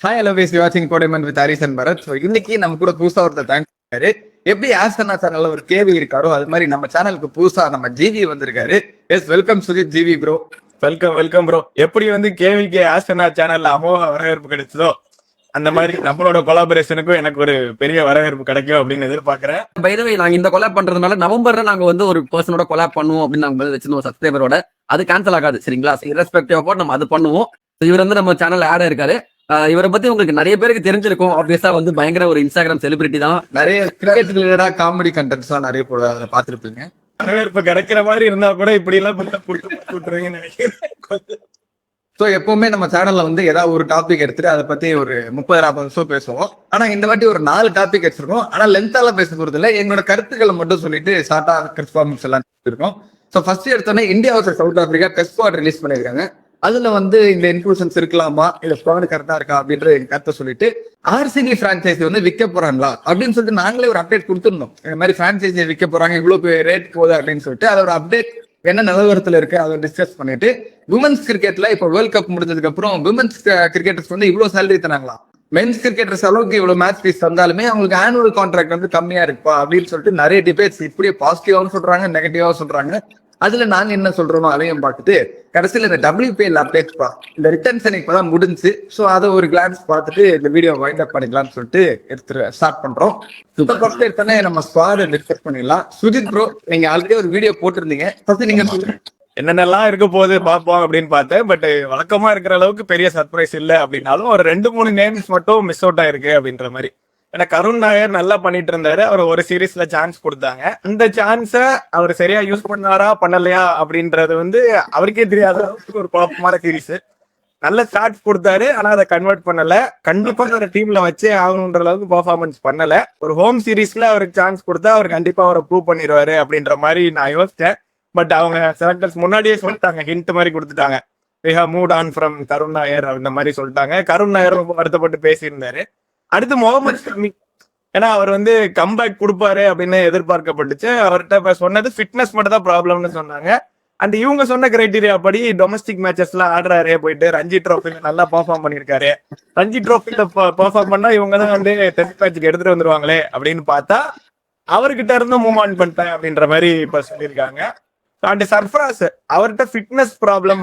Hi hello பேசி வாட்சிங் கோடைமன் with Haris and Bharath. So இன்னைக்கு நம்ம கூட புதுசா ஒருத்தர் தேங்க்ஸ் இருக்காரு. எப்படி ஆஸ்தனா சேனல்ல ஒரு கேவி இருக்காரோ அது மாதிரி நம்ம சேனலுக்கு புதுசா நம்ம ஜிவி வந்திருக்காரு. Yes, welcome Sujith GV bro. Welcome welcome bro. எப்படி கேவிகே ஆஸ்தனா சேனல்ல அமோக வரவேற்பு கிடைச்சதோ அந்த மாதிரி நம்மளோட கொலாபரேஷனுக்கும் எனக்கு ஒரு பெரிய வரவேற்பு கிடைக்கும் அப்படின்னு எதிர்பார்க்கிறேன். பை தி வே, நாங்க இந்த கொலாப் பண்றதுனால நவம்பர்ல நாங்க ஒரு பர்சனோட கொலாப் பண்ணுவோம் அப்படின்னு நாங்க வச்சிருந்தோம் சப்ஸ்கிரைபரோட. அது கேன்சல் ஆகாது, சரிங்களா? இரஸ்பெக்டிவ் ஆஃப் நம்ம அது பண்ணுவோம். இவர் நம்ம சேனல் ஆட் இருக்காரு. இவரை பத்தி உங்களுக்கு நிறைய பேருக்கு தெரிஞ்சிருக்கும். ஆப்வியஸா பயங்கர ஒரு இன்ஸ்டாகிராம் செலிபிரிட்டி தான். நிறைய கிரிக்கெட் ரிலேட்டடா காமெடி கண்டென்ட்ஸ் எல்லாம் நிறைய பாத்துருப்பீங்க. வரவேற்பு கிடைக்கிற மாதிரி இருந்தா கூட இப்படி எல்லாம் கூட்டுறீங்கன்னு நினைக்கிறேன். ஸோ எப்பவுமே நம்ம சேனல்ல ஏதாவது ஒரு டாபிக் எடுத்துட்டு அதை பத்தி ஒரு 30-40 நிமிஷம் பேசுவோம். ஆனா இந்த வாட்டி ஒரு 4 டாபிக் எடுத்திருக்கோம். ஆனா லென்த்தால பேச போறது இல்லை, எங்களோட கருத்துக்களை மட்டும் சொல்லிட்டு ஷார்ட்டா கன்ஃபார்ம்ஸ் எல்லாம் இருக்கோம். ஸோ ஃபர்ஸ்ட் எடுத்தோன்னே India versus south Africa test squad release பண்ணிருக்காங்க. அதுல இந்த இன்க்ளூஷன்ஸ் இருக்கலாமா, இல்ல ஸ்குவாட் கரெக்டா இருக்கா அப்படின்ற கருத்தை சொல்லிட்டு ஆர்சிபி பிரான்சைசி விற்க போறாங்களா அப்படின்னு சொல்லிட்டு நாங்களே ஒரு அப்டேட் கொடுத்துருந்தோம். இந்த மாதிரி பிரான்சைசி விற்க போறாங்க, இவ்வளவு ரேட் போகுது அப்படின்னு சொல்லிட்டு அதோட அப்டேட் என்ன நிலவரத்துல இருக்கு அதை டிஸ்கஸ் பண்ணிட்டு, விமன்ஸ் கிரிக்கெட்ல இப்ப வேர்ல்ட் கப் முடிஞ்சதுக்கு அப்புறம் விமன்ஸ் கிரிக்கெட்டர்ஸ் இவ்வளவு சேலரி தராங்களா, மென்ஸ் கிரிக்கெட்டர்ஸ் அளவுக்கு இவ்வளவு மேட்ச் ஃபீஸ் தந்தாலுமே அவங்களுக்கு ஆனுவல் கான்ட்ராக்ட் கம்மியா இருக்குப்பா அப்படின்னு சொல்லிட்டு நிறைய டிபேட்ஸ் இப்படியே பாசிட்டிவாவும் சொல்றாங்க, நெகட்டிவாவும் சொல்றாங்க. அதுல நாங்க என்ன சொல்றோமோ அதையும் பார்த்துட்டு கடைசியில் இந்த WPL அப்டேட்ஸ் இந்த ரிட்டர்ன்ஸ் இப்பதான் முடிஞ்சு. ஸோ அதை ஒரு கிளான்ஸ் பார்த்துட்டு இந்த வீடியோ வைண்ட் அப் பண்ணிக்கலாம்னு சொல்லிட்டு ஸ்டார்ட் பண்றோம். நம்ம ஸ்குவாட் டிஸ்கஸ் பண்ணிடலாம். சுஜித் ப்ரோ, நீங்க ஆல்ரெடி ஒரு வீடியோ போட்டிருந்தீங்க, ஃபர்ஸ்ட் நீங்க என்னென்னலாம் இருக்க போது பார்ப்போம் அப்படின்னு பார்த்தேன். பட் வழக்கமா இருக்கிற அளவுக்கு பெரிய சர்ப்ரைஸ் இல்லை அப்படின்னாலும் ஒரு 2-3 நேம்ஸ் மட்டும் மிஸ் அவுட் ஆயிருக்கு அப்படின்ற மாதிரி. ஏன்னா கருண் நாயர் நல்லா பண்ணிட்டு இருந்தாரு, அவர் ஒரு சீரீஸ்ல சான்ஸ் கொடுத்தாங்க. அந்த சான்ஸ அவர் சரியா யூஸ் பண்ணாரா பண்ணலையா அப்படின்றது அவருக்கே தெரியாத அளவுக்கு ஒரு குழப்பமான சீரீஸ். நல்ல ஸ்டார்ட் கொடுத்தாரு, ஆனா அதை கன்வெர்ட் பண்ணல. கண்டிப்பா ஒரு டீம்ல வச்சே ஆகணுன்ற அளவுக்கு பெர்ஃபார்மன்ஸ் பண்ணல. ஒரு ஹோம் சீரீஸ்ல அவருக்கு சான்ஸ் கொடுத்தா அவர் கண்டிப்பா அவரை ப்ரூவ் பண்ணிடுவாரு அப்படின்ற மாதிரி நான் யோசிச்சேன். பட் அவங்க செலக்டர்ஸ் முன்னாடியே சொல்லிட்டாங்க, ஹிண்ட் மாதிரி கொடுத்துட்டாங்க. we have moved on from கருண் நாயர் அந்த மாதிரி சொல்லிட்டாங்க. கருண் நாயர் ரொம்ப வருத்தப்பட்டு பேசியிருந்தாரு. அடுத்து முகமது ஷமி, ஏன்னா அவர் கம்பேக் கொடுப்பாரு அப்படின்னு எதிர்பார்க்கப்பட்டுச்சு. அவர்கிட்ட சொன்னது ஃபிட்னஸ் மட்டும் தான் ப்ராப்ளம்னு சொன்னாங்க. அண்ட் இவங்க சொன்ன கிரைட்டீரியா படி டொமஸ்டிக் மேட்சஸ் எல்லாம் ஆடுறாரு, போயிட்டு ரஞ்சி ட்ரோஃபில நல்லா பெர்ஃபார்ம் பண்ணிருக்காரு. ரஞ்சி ட்ரோஃபில பெர்ஃபார்ம் பண்ணா இவங்க தான் டெஸ்ட் மேட்சுக்கு எடுத்துட்டு வந்துருவாங்களே அப்படின்னு பார்த்தா அவர்கிட்ட இருந்து மூவ் ஆன் பண்ணிட்டேன் அப்படின்ற மாதிரி இப்ப சொல்லியிருக்காங்க. அண்ட் சர்ஃப்ராஸ், அவர்கிட்ட ஃபிட்னஸ் ப்ராப்ளம்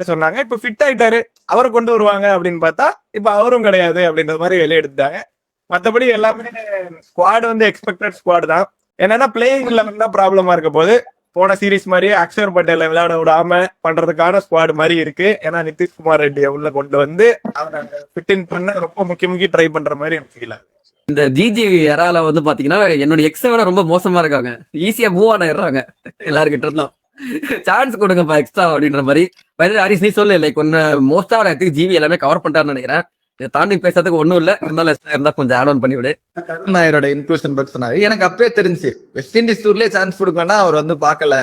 சொன்னாங்க. இப்ப ஃபிட் ஆயிட்டாரு, அவரை கொண்டு வருவாங்க அப்படின்னு பார்த்தா இப்ப அவரும் கிடையாது அப்படின்ற மாதிரி வெளியே எடுத்துட்டாங்க. மற்றபடி எல்லாமே ஸ்குவாட் எக்ஸ்பெக்டட் ஸ்குவாட் தான். என்னன்னா பிளேயிங் லெவல் தான் ப்ராப்ளமா இருக்க போது. போன சீரீஸ் மாதிரி அக்ஷர் பட்டேல விளையாட விடாம பண்றதுக்கான ஸ்குவாட் மாதிரி இருக்கு. ஏன்னா நிதிஷ்குமார் ரெட்டியை உள்ள கொண்டு அவரை ஃபிட் பண்ண ரொம்ப முக்கிய ட்ரை பண்ற மாதிரி எனக்கு ஃபீல் ஆகுது. இந்த ஜிஜி எரால பாத்தீங்கன்னா என்னோட எக்ஸை விட ரொம்ப மோசமா இருக்காங்க. ஈஸியா மூவ் ஆயிடுறாங்க எல்லாருக்கிட்ட இருந்தோம். சான்ஸ் கொடுங்கப்பா எக்ஸ்ட்ரா அப்படின்ற மாதிரி. ஹரிஸ் நீ சொல்லு, லைக் மோஸ்டா ஜிவி எல்லாமே கவர் பண்ணிட்டாருன்னு நினைக்கிறேன். இதை தாண்டி பேசுறதுக்கு ஒண்ணும் இல்ல, இருந்தா கொஞ்சம் ஆட் ஆன் பண்ணி விடு. கருண் நாயரோட இன்க்ளூஷன் பத்தி சொன்னாரு. எனக்கு அப்பவே தெரிஞ்சு வெஸ்ட் இண்டீஸ் டூர்லயே சான்ஸ் கொடுக்கணும்னா அவர் பார்க்கல,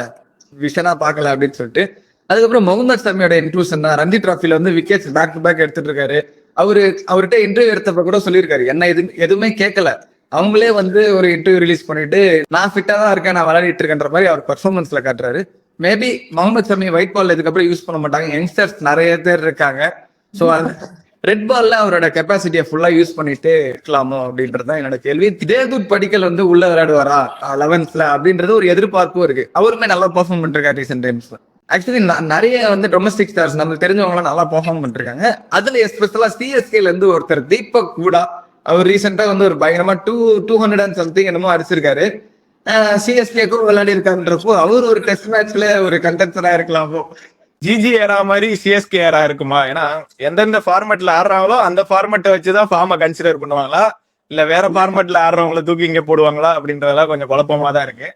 விஷனா பார்க்கல அப்படின்னு சொல்லிட்டு. அதுக்கப்புறம் முகமது ஷமியோட இன்க்ளூஷன் தான். ரஞ்சி டிராஃபில விக்கெட்ஸ் பேக் டு பேக் எடுத்துட்டு இருக்காரு. அவர்கிட்ட இன்டர்வியூ எடுத்தப்ப கூட சொல்லியிருக்காரு, என்ன எதுவுமே கேட்கல, அவங்களே ஒரு இன்டர்வியூ ரிலீஸ் பண்ணிட்டு நான் ஃபிட்டா தான் இருக்கேன், நான் விளையாடிட்டு இருக்கேன்ற மாதிரி அவர் பெர்ஃபார்மன்ஸ்ல காட்டுறாரு. Maybe Mohammed Shami white ball இதுக்கப்புறம் யூஸ் பண்ண மாட்டாங்க, யங்ஸ்டர்ஸ் நிறைய பேர் இருக்காங்க. ஸோ ரெட் பால்ல அவரோட கெப்பாசிட்டியை ஃபுல்லா யூஸ் பண்ணிட்டு இருக்கலாமோ அப்படின்றதுதான் என்னோட கேள்வி. தேவ்தூத் படிக்கல் உள்ள விளையாடுவாரா 11th அப்படின்றது ஒரு எதிர்பார்ப்பும் இருக்கு. அவருமே நல்லா பெர்ஃபார்ம் பண்ணிருக்காரு ரீசெண்ட் டைம்ஸ்ல. ஆக்சுவலி நிறைய டொமஸ்டிக் ஸ்டார்ஸ் நமக்கு தெரிஞ்சவங்க நல்லா பெர்ஃபார்ம் பண்ணிருக்காங்க. அதுல எஸ்பெஷலா சிஎஸ்கேல ஒருத்தர் தீபக் கூடா, அவர் ரீசெண்டா ஒரு பயங்கரமா 200 and something என்னமோ அடிச்சிருக்காரு. சிஎஸ்கேக்கும் விளையாடி இருக்காருன்றப்போ அவர் ஒரு டெஸ்ட் மேட்ச்ல ஒரு கண்டென்சரா இருக்கலாமோ. ஜிஜி ஏரா மாதிரி சிஎஸ்கே ஏரா இருக்குமா? ஏன்னா எந்தெந்த ஃபார்மேட்ல ஆடுறாங்களோ அந்த ஃபார்மேட்டை வச்சுதான் ஃபார்மை கன்சிடர் பண்ணுவாங்களா, இல்ல வேற ஃபார்மேட்ல ஆடுறவங்களை தூக்கி இங்க போடுவாங்களா அப்படின்றதெல்லாம் கொஞ்சம் குழப்பமா தான் இருக்கு.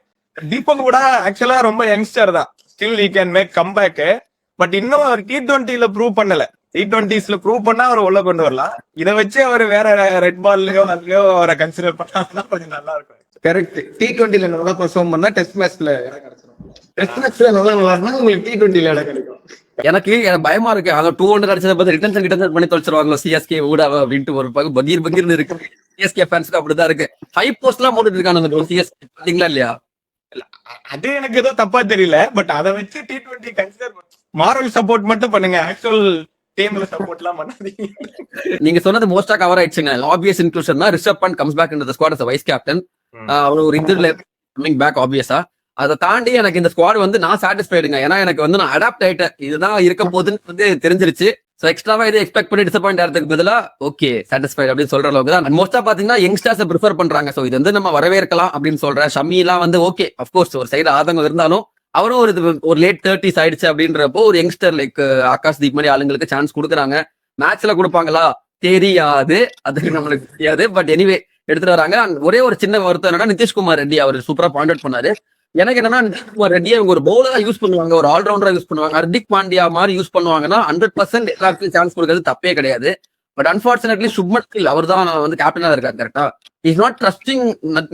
தீபக் கூட ஆக்சுவலா ரொம்ப யங்ஸ்டர் தான், still he can make comeback. But இன்னும் அவர் T20ல ப்ரூவ் பண்ணல. T20s ப்ரூவ் பண்ணா அவர் உள்ள கொண்டு வரலாம். இதை வச்சு அவர் வேற ரெட் பால்லயோ அதுலயோ அவரை கன்சிடர் பண்ணா கொஞ்சம் நல்லா இருக்கும். கரெக்ட். T20ல நல்லா பெர்ஃபார்ம் பண்ணா டெஸ்ட் மேட்ச்ல டெஸ்ட் மேட்ச்ல நல்லா விளையாடுனா உங்களுக்கு T20ல இடம் கிடைக்கும். எனக்கு பயமா இருக்கு. அங்க 200 அடிச்சதை பார்த்து ரிட்டர்ன் பண்ணி தொலைச்சிருவாங்களோ சிஎஸ்கே ஊடாவா அப்படின்ட்டு ஒரு பகீர்னு இருக்கு. சிஎஸ்கே ஃபேன்ஸ்க்கு அப்படிதான் இருக்கு. 5 போஸ்ட் எல்லாம் போட்டுட்டு இருக்காங்க சிஎஸ்கே, பாத்தீங்களா இல்லையா? அது எனக்கு ஏதோ தப்பா தெரியல. பட் அதை வச்சு T20 கன்சிடர் மாரல் சப்போர்ட் மட்டும் பண்ணுங்க. ஆக்சுவல் டீம்ல சப்போர்ட் எல்லாம் பண்ணாதீங்க. நீங்க சொன்னது மோஸ்டா கவர் ஆயிடுச்சுங்க. ஆப்வியஸ் இன்க்ளூஷன் தான். Rishabh Pant comes back in the squad as a vice captain. அவர் ஒரு இன்ஜுரில கமிங் பேக் ஆப்வியஸா. அதை தாண்டி எனக்கு இந்த ஸ்குவாட் வந்து நான் சாட்டிஸ்ஃபைடுங்க. ஏன்னா எனக்கு வந்து நான் அடாப்ட் ஆயிட்டேன். இதுதான் இருக்க போகுதுன்னு வந்து தெரிஞ்சிருச்சு. ஸோ எக்ஸ்ட்ராவா இதை எக்ஸ்பெக்ட் பண்ணி டிசப்பாயிண்ட் ஆகிறதுக்கு பதிலா ஓகே சாட்டிஸ்ஃபைட் அப்படின்னு சொல்ற அளவுக்கு தான். மோஸ்டா பாத்தீங்கன்னா யங்ஸ்டர்ஸை ப்ரிஃபர் பண்றாங்க. ஸோ இது வந்து நம்ம வரவேற்கலாம் அப்படின்னு சொல்றேன். ஷமி எல்லாம் வந்து ஓகே அப்கோர்ஸ் ஒரு சைடு ஆதங்கம் இருந்தாலும் அவரும் ஒரு லேட் 30s ஆயிடுச்சு அப்படின்றப்போ ஒரு யங்ஸ்டர் லைக் ஆகாஷ் தீப் மாதிரி ஆளுங்களுக்கு சான்ஸ் கொடுக்குறாங்க. மேட்ச்ல கொடுப்பாங்களா தெரியாது, அது நம்மளுக்கு தெரியாது. பட் எனிவே எடுத்துட்டு வராங்க. ஒரே ஒரு சின்ன வருத்தம் என்னன்னா நிதிஷ்குமார் ரெட்டி அவர் சூப்பரா பாயிண்ட் அவுட் பண்ணாரு. எனக்கு என்னன்னா நிதிஷ்குமார் ரெட்டியை ஒரு பவுலரா யூஸ் பண்ணுவாங்க, ஒரு ஆல்ரவுண்டரா யூஸ் பண்ணுவாங்க. ஹர்திக் பாண்டியா மாதிரி யூஸ் பண்ணுவாங்கன்னா 100% எல்லாருக்கும் சான்ஸ் கொடுக்கறது தப்பே கிடையாது. பட் அன்பார்ச்சுனேட்லி சுப்மன் கில் அவர் தான் வந்து கேப்டனா இருக்காரு. கரெக்டா இஸ் நாட் ட்ரஸ்டிங்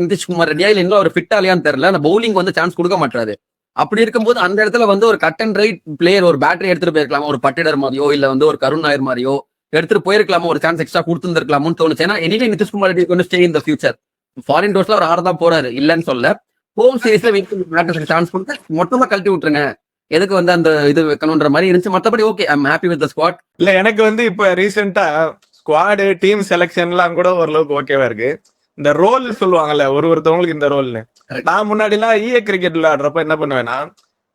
நிதிஷ்குமார் ரெட்டியா இல்ல இன்னும் அவர் ஃபிட் ஆலியான்னு தெரியல. அந்த பவுலிங் வந்து சான்ஸ் கொடுக்க மாட்டாரு. அப்படி இருக்கும்போது அந்த இடத்துல வந்து ஒரு கட் அண்ட் ரைட் பிளேயர் ஒரு பேட்டரி எடுத்துட்டு போயிருக்கலாம், ஒரு பட்டிடர் மாதிரியோ இல்ல வந்து ஒரு கருண் நாயர் மாதிரியோ எடுத்துட்டு போயிருக்கலாமோ, ஒரு சான்ஸ் எக்ஸ்ட்ரா கொடுத்துருக்கலாமோன்னு தோணுச்சு. ஏன்னா anyway Nitish Kumar Reddy gonna stay in the future. Foreign டோர்ஸ்ல ஒரு 6 தான் போறாரு இல்லன்னு சொல்ல. ஹோம் சீரீஸ்ல சான்ஸ் கொடுத்து மொத்தமா கழட்டி விட்டுருங்க, எதுக்கு வந்து அந்த இது வைக்கணும்ன்ற மாதிரி இருந்துச்சு. மற்றபடி okay I am happy with the squad. இல்ல எனக்கு வந்து இப்ப ரீசெண்டா ஸ்குவாடு டீம் செலக்ஷன்லாம் கூட ஓரளவுக்கு ஓகேவா இருக்கு. இந்த ரோல் சொல்லுவாங்கல்ல ஒருத்தவங்களுக்கு இந்த ரோல்னு. நான் முன்னாடி எல்லாம் கிரிக்கெட் விளையாடுறப்ப என்ன பண்ணுவேன்னா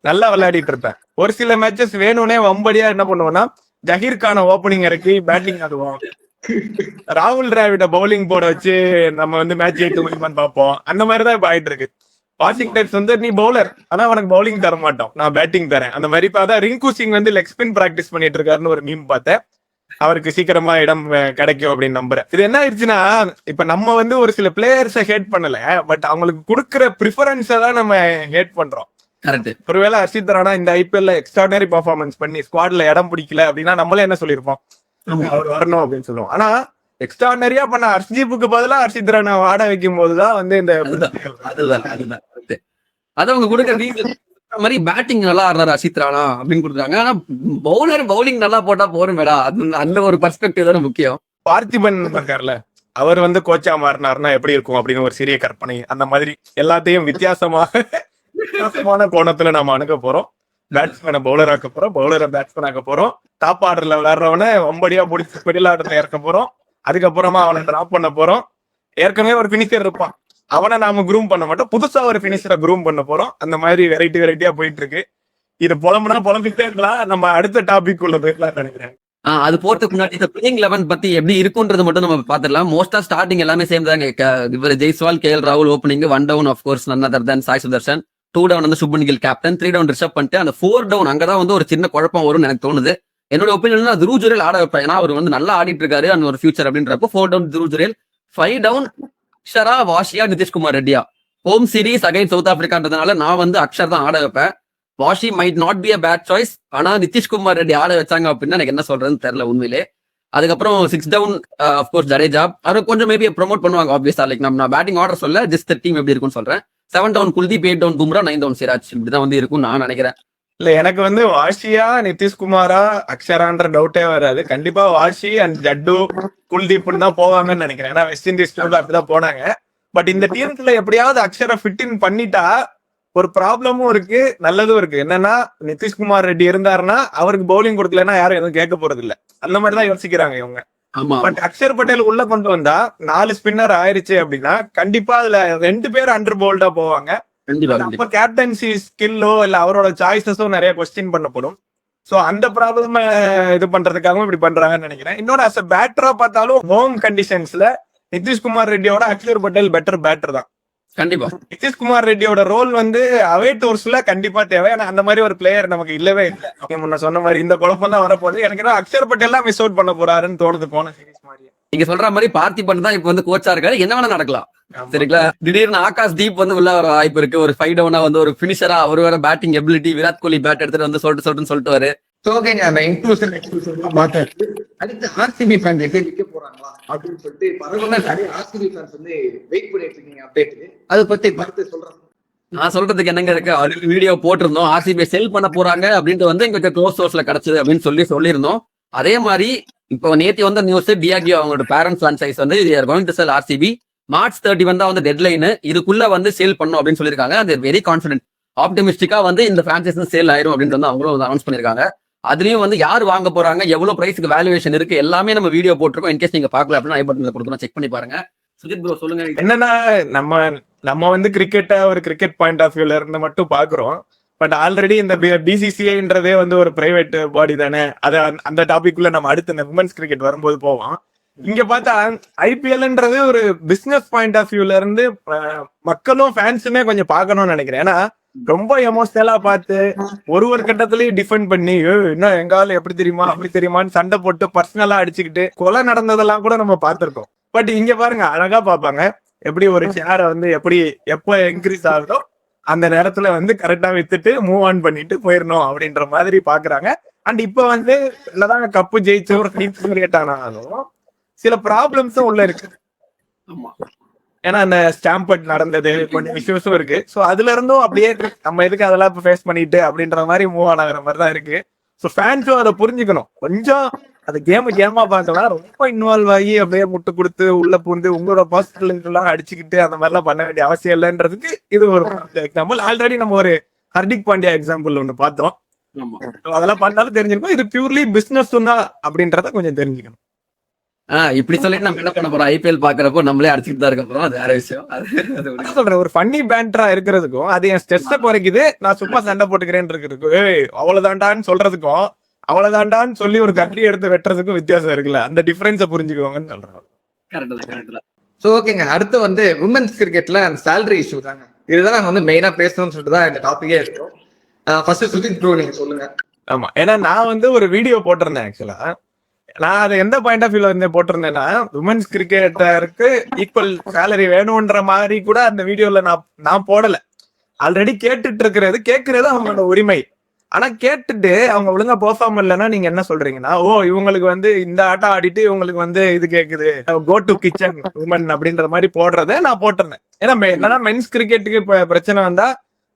நல்லா விளையாடிட்டு இருப்பேன். ஒரு சில மேட்சஸ் வேணும்னே வம்படியா என்ன பண்ணுவேன்னா ஜஹீர் கான ஓப்பனிங் இறக்கி பேட்டிங் ஆடுவோம், ராகுல் டிராவிட பவுலிங் போட வச்சு நம்ம வந்து மேட்ச் ஜெயிக்க முடியுமான்னு பார்ப்போம். அந்த மாதிரிதான் இப்ப ஆயிட்டு இருக்கு. வாஷிங்டன்ஸ் வந்து நீ பவுலர் ஆனா உனக்கு பவுலிங் தர மாட்டோம், நான் பேட்டிங் தரேன். அந்த மாதிரி பார்த்தா ரிங்கு சிங் வந்து லெக் ஸ்பின் பிராக்டிஸ் பண்ணிட்டு இருக்காருன்னு ஒரு மீம் பார்த்தேன். அவருக்கு சீக்கிரமா இடம் கிடைக்கும் அப்படின்னு நம்புறேன். இது என்ன ஆயிடுச்சுன்னா இப்ப நம்ம வந்து ஒரு சில பிளேயர்ஸை ஹேட் பண்ணல, பட் அவங்களுக்கு கொடுக்குற ப்ரிஃபரன்ஸை தான் நம்ம ஹேட் பண்றோம். ஒருவேளை ஹர்ஷித் ராணா இந்த ஐபிஎல்ல எக்ஸ்ட்ராடனரி பர்ஃபார்மன்ஸ் பண்ணி ஸ்குவாட்ல இடம் பிடிக்கல அப்படின்னா நம்மளே என்ன சொல்லியிருப்போம், அவர் வரணும் அப்படின்னு சொல்லுவோம். ஆனா எக்ஸ்ட்ராடனரியா பண்ண ஹர்ஷ்தீப்புக்கு பதிலா ஹர்ஷித் ராணா ஆட வைக்கும் போதுதான் வந்து இந்த அது அவங்க கொடுக்குற மாதிரி பேட்டிங் நல்லா ஆடுறாரு ஹர்ஷித் ராணா அப்படின்னு கொடுக்குறாங்க. ஆனா பவுலிங் நல்லா போட்டா போரும் மேடா, அந்த ஒரு பெர்ஸ்பெக்டிவ் தானே முக்கியம். பார்த்திபன் இருக்கார்ல, அவர் வந்து கோச்சா மாறினாருன்னா எப்படி இருக்கும் அப்படின்னு ஒரு சிறிய கற்பனை. அந்த மாதிரி எல்லாத்தையும் வித்தியாசமான கோணத்துல நம்ம அணுக போறோம். பேட்ஸ்மேனை பவுலர் ஆக்க போறோம், பவுலரை பேட்ஸ்மேன் ஆக்க போறோம், டாப் ஆர்டர்ல விளையாடுறவன ஒம்படியா பிடிச்சி ஸ்பெடில் ஆர்டர்ல இறக்க போறோம். அதுக்கப்புறமா அவனை டிராப் பண்ண போறோம். ஏற்கனவே ஒரு பினிஷர் இருப்பான், அவனை நாம குரூம் பண்ண மாட்டோம், புதுசா ஒரு பினிஷரை குரூம் பண்ண போறோம். அந்த மாதிரி வெரைட்டியா போயிட்டு இருக்கு. இது புலம்பிட்டே இருக்கலாம். நம்ம அடுத்த டாபிக் உள்ள போயிடலாம் நினைக்கிறேன். அது போறதுக்கு முன்னாடி இந்த பிளேயிங் 11 பத்தி எப்படி இருக்குன்றது மட்டும் நம்ம பாத்துடலாம். மோஸ்டா ஸ்டார்டிங் எல்லாமே சேம் தாங்க. இவர் ஜெய்ஸ்வால், KL ராகுல் opening, 1 down of course none other than Sai Sudharsan, 2 down வந்து சுப்மன் கில் கேப்டன், 3 டவுன் ரிஷப் பண்ணிட்டு அந்த 4 டவுன் அங்கதான் வந்து ஒரு சின்ன குழப்பம் வரும்னு எனக்கு தோணுது. என்னோட ஒப்பீனியன் அது த்ரூ ஜுரேல் ஆட வைப்பேன். ஏன்னா அவர் வந்து நல்லா ஆடிட்டு இருக்காரு அந்த ஒரு ஃபியூச்சர் அப்படின்றப்போ 4 டவுன் த்ரூ ஜுரேல், 5 டவுன் அக்ஷரா, வாஷியா, நிதிஷ்குமார் ரெட்டியா. ஹோம் சீரீஸ் அகைன் சவுத் ஆப்பிரிக்கான்றதுனால நான் வந்து அக்ஷர் தான் ஆட வைப்பேன். Washi might not be a bad choice. ஆனா நிதிஷ்குமார் ரெட்டி ஆட வச்சாங்க அப்படின்னா எனக்கு என்ன சொல்றதுன்னு தெரியல உண்மையிலே. அதுக்கப்புறம் 6 டவுன் அஃப்கோர்ஸ் ஜடேஜா, அது கொஞ்சம் மேபி ப்ரொமோட் பண்ணுவாங்க ஆப்வியஸா. லைக் நான் பேட்டிங் ஆர்டர் சொல்ல ஜஸ்ட் டீம் எப்படி இருக்கும்னு சொல்றேன். 7 down Kuldeep, 8 down Bumrah, 9 down Siraj, இப்படிதான் வந்து இருக்கும் நான் நினைக்கிறேன். இல்ல எனக்கு வந்து வாஷியா, நிதிஷ்குமாரா, அக்ஷரான்ற டவுட்டே வராது. கண்டிப்பா வாஷி அண்ட் ஜட்டு, குல்தீப்னு தான் போவாங்கன்னு நினைக்கிறேன். ஏன்னா வெஸ்ட் இண்டீஸ் டீம்ல அப்படிதான் போனாங்க. பட் இந்த டீம்ல எப்படியாவது அக்ஷரை ஃபிட் இன் பண்ணிட்டா ஒரு ப்ராப்ளமும் இருக்கு, நல்லதும் இருக்கு. என்னன்னா நிதிஷ்குமார் ரெட்டி இருந்தாருன்னா அவருக்கு பவுலிங் கொடுக்கலன்னா யாரும் எதுவும் கேட்க போறது இல்ல. அந்த மாதிரிதான் யோசிக்கிறாங்க இவங்க. பட் அக்ஷர் பட்டேல் உள்ள கொண்டு வந்தா 4 ஸ்பின்னர் ஆயிருச்சு அப்படின்னா கண்டிப்பா அதுல 2 பேர் அண்டர் போல்டா போவாங்க. அப்ப கேப்டன்சி ஸ்கில்லோ இல்ல அவரோட சாய்ஸஸோ நிறைய கொஸ்டின் பண்ணப்படும். சோ அந்த ப்ராப்ளம் இது பண்றதுக்காகவும் இப்படி பண்றாங்கன்னு நினைக்கிறேன். இன்னொரு அஸ் அ பேட்டரா பார்த்தாலும் ஹோம் கண்டிஷன்ஸ்ல நிதிஷ்குமார் ரெட்டியோட அக்ஷர் பட்டேல் பெட்டர் பேட்டர் தான். கண்டிப்பா நிதிஷ்குமார் ரெட்டியோட ரோல் வந்து அவே டூர்ஸ்ல கண்டிப்பா தேவை. ஏன்னா அந்த மாதிரி ஒரு பிளேயர் நமக்கு இல்லவே இல்லை. முன்ன சொன்ன மாதிரி இந்த குழப்பம் தான் வரப்போகுது. எனக்கு அக்ஷர் பட்டேல் எல்லாம் மிஸ் அவுட் பண்ண போறாருன்னு தோணுது போன சீரிஸ் மாதிரி. நீங்க சொல்ற மாதிரி பார்த்திபன் தான் இப்ப வந்து கோச்சா இருக்காரு, என்ன வேணா நடக்கலாம் சரிங்களா. திடீர்னு ஆகாஷ் தீப் வந்து உள்ள வர வாய்ப்பு இருக்கு. ஒரு 5 டவுனா வந்து ஒரு பினிஷரா அவர் வேற batting ability, Virat Kohli bad எடுத்துட்டு வந்து சொல்லிட்டு அந்த இன்க்ளூஷன் அடுத்து ஆர்சிபி ஃபேன்ஸ் எப்படி நிக்க போறாங்களா அப்படின்னு சொல்லிட்டு பரவாயில்ல நிறைய ஆர்சிபி ஃபேன்ஸ் வந்து வெயிட் பண்ணிட்டு இருக்கீங்க அப்டேட். அதை பத்தி பார்த்து சொல்றேன். நான் சொல்றதுக்கு என்னங்க இருக்கு, வீடியோ போட்டிருந்தோம். ஆர்சிபி செல் பண்ண போறாங்க அப்படின்ட்டு வந்து எங்களுக்கு க்ளோஸ் சோர்ஸ்ல கிடைச்சது அப்படின்னு சொல்லியிருந்தோம். அதே மாதிரி இப்போ நேத்தி வந்த நியூஸ் டிஆர்கியோ அவங்களோட பேரண்ட்ஸ் ஃபிரான்சைஸ் வந்து going to sell RCB March 31 தான் வந்து டெட்லைன், இதுக்குள்ள வந்து சேல் பண்ணும் அப்படின்னு சொல்லியிருக்காங்க. அது வெரி கான்ஃபிடென்ட் ஆப்டிமிஸ்டிக்கா வந்து இந்த பிரான்சைஸ் சேல் ஆயிரும் அப்படின்ட்டு வந்து அவங்களும் அனௌன்ஸ் பண்ணிருக்காங்க. அதுலயும் வந்து யார் வாங்க போறாங்க, எவ்வளவு பிரைஸ்க்கு வேல்யூவேஷன் இருக்கு எல்லாமே நம்ம வீடியோ போட்டிருக்கோம். இன்கேஸ் நீங்க பார்க்கல அப்படின்னா ஐ பட்டன்ல கொடுத்துறோம், செக் பண்ணி பாருங்க. சுஜித் ப்ரோ சொல்லுங்க. என்னன்னா நம்ம நம்ம வந்து கிரிக்கெட்டை ஒரு கிரிக்கெட் பாயிண்ட் ஆஃப் வியூல இருந்து மட்டும் பாக்குறோம். பட் ஆல்ரெடி இந்த பிசிசிஐன்றதே வந்து ஒரு பிரைவேட் பாடி தானே. அதை அந்த டாபிக்குள்ள நம்ம அடுத்து இந்த விமன்ஸ் கிரிக்கெட் வரும்போது போவோம். இங்க பார்த்தா ஐபிஎல்ன்றது ஒரு பிசினஸ் பாயிண்ட் ஆஃப் வியூல இருந்து மக்களும் ஃபேன்ஸுமே கொஞ்சம் பார்க்கணும்னு நினைக்கிறேன். ஏன்னா ரொம்ப எமோஷனலா பார்த்து ஒரு கட்டத்திலயும் டிஃபெண்ட் பண்ணி இன்னும் எங்கால எப்படி தெரியுமா அப்படி தெரியுமான்னு சண்டை போட்டு பர்சனலா அடிச்சுக்கிட்டு கொலை நடந்ததெல்லாம் கூட நம்ம பார்த்திருக்கோம். பட் இங்க பாருங்க அழகா பார்ப்பாங்க, எப்படி ஒரு ஷேரை வந்து எப்படி எப்போ இன்க்ரீஸ் ஆகுதோ அந்த நேரத்துல வந்து கரெக்டா வித்துட்டு மூவ் ஆன் பண்ணிட்டு போயிடணும் அப்படின்ற மாதிரி பாக்குறாங்க. அண்ட் இப்ப வந்து இல்லதான் கப்பு ஜெயிச்சு ஒரு கிரிக்கெட் ஆனாலும் சில ப்ராப்ளம்ஸும் உள்ள இருக்கு. ஏன்னா அந்த ஸ்டாம்பட் நடந்தது கொஞ்சம் இஷ்யூஸும் இருக்கு. ஸோ அதுல இருந்தும் அப்படியே நம்ம எதுக்கு அதெல்லாம் இப்போ ஃபேஸ் பண்ணிட்டு அப்படின்ற மாதிரி மூவ் ஆன் ஆகிற மாதிரி தான் இருக்கு. ஸோ ஃபேன்ஸும் அதை புரிஞ்சுக்கணும். கொஞ்சம் அது கேமா பார்க்கலாம், ரொம்ப இன்வால்வ் ஆகி அப்படியே முட்டு கொடுத்து உள்ள பூந்து உங்களோட பாசிட்டிவ்லாம் அடிச்சுக்கிட்டு அந்த மாதிரிலாம் பண்ண வேண்டிய அவசியம் இல்லைன்றதுக்கு இது ஒரு எக்ஸாம்பிள். ஆல்ரெடி நம்ம ஒரு ஹர்திக் பாண்டியா எக்ஸாம்பிள் ஒன்று பார்த்தோம். அதெல்லாம் பண்ணாலும் தெரிஞ்சிருக்கும் இது பியூர்லி பிசினஸ் தான் அப்படின்றத கொஞ்சம் தெரிஞ்சுக்கணும். இப்படி சொல்லிட்டு நம்ம என்ன பண்ண போறோம், ஐபிஎல் பாக்குறப்போ நம்மளே அடிச்சுட்டு தான் இருக்க போறோம். அது வேற விஷயம். அது சொல்றேன், ஒரு ஃபன்னி பேண்டரா இருக்கிறதுக்கும் அது என் ஸ்ட்ரெஸ்ஸை குறைக்குது, நான் சும்மா சண்டை போட்டுக்கிறேன்னு இருக்கிறதுக்கும் அவ்வளவுதான்டான்னு சொல்றதுக்கும் அவ்வளவுதான்டான்னு சொல்லி ஒரு கட்லி எடுத்து வெட்டுறதுக்கும் வித்தியாசம் இருக்குல்ல. அந்த டிஃபரன்ஸை புரிஞ்சுக்குவாங்கன்னு சொல்றேன். கரெக்ட். ஸோ ஓகேங்க, அடுத்து வந்து விமன்ஸ் கிரிக்கெட்ல அந்த சேலரி இஷ்யூ தாங்க. இதுதான் நாங்கள் வந்து மெயினா பேசணும்னு சொல்லிட்டு தான் இந்த டாபிக்கே இருக்கும். ஃபர்ஸ்ட் சுஜித் ப்ரோ நீங்க சொல்லுங்க. ஆமா, ஏன்னா நான் வந்து ஒரு வீடியோ போட்டிருந்தேன். ஆக்சுவலா நான் அதை எந்த பாயிண்ட் ஆஃப் வியூல இருந்து போட்டிருந்தேன்னா, விமன்ஸ் கிரிக்கெட்டருக்கு ஈக்குவல் சேலரி வேணும்ன்ற மாதிரி கூட அந்த வீடியோல நான் போடல. ஆல்ரெடி கேட்கறது அவங்களோட உரிமை. ஆனா கேட்டுட்டு அவங்க ஒழுங்கா பெர்ஃபார்ம் இல்லைன்னா நீங்க என்ன சொல்றீங்கன்னா, இவங்களுக்கு வந்து இந்த ஆட்டம் ஆடிட்டு இவங்களுக்கு வந்து இது கேக்குது, கோ டு கிச்சன் உமன் அப்படின்ற மாதிரி போடுறத நான் போட்டிருந்தேன். ஏன்னா மென்ஸ் கிரிக்கெட்டுக்கு இப்ப பிரச்சனை வந்தா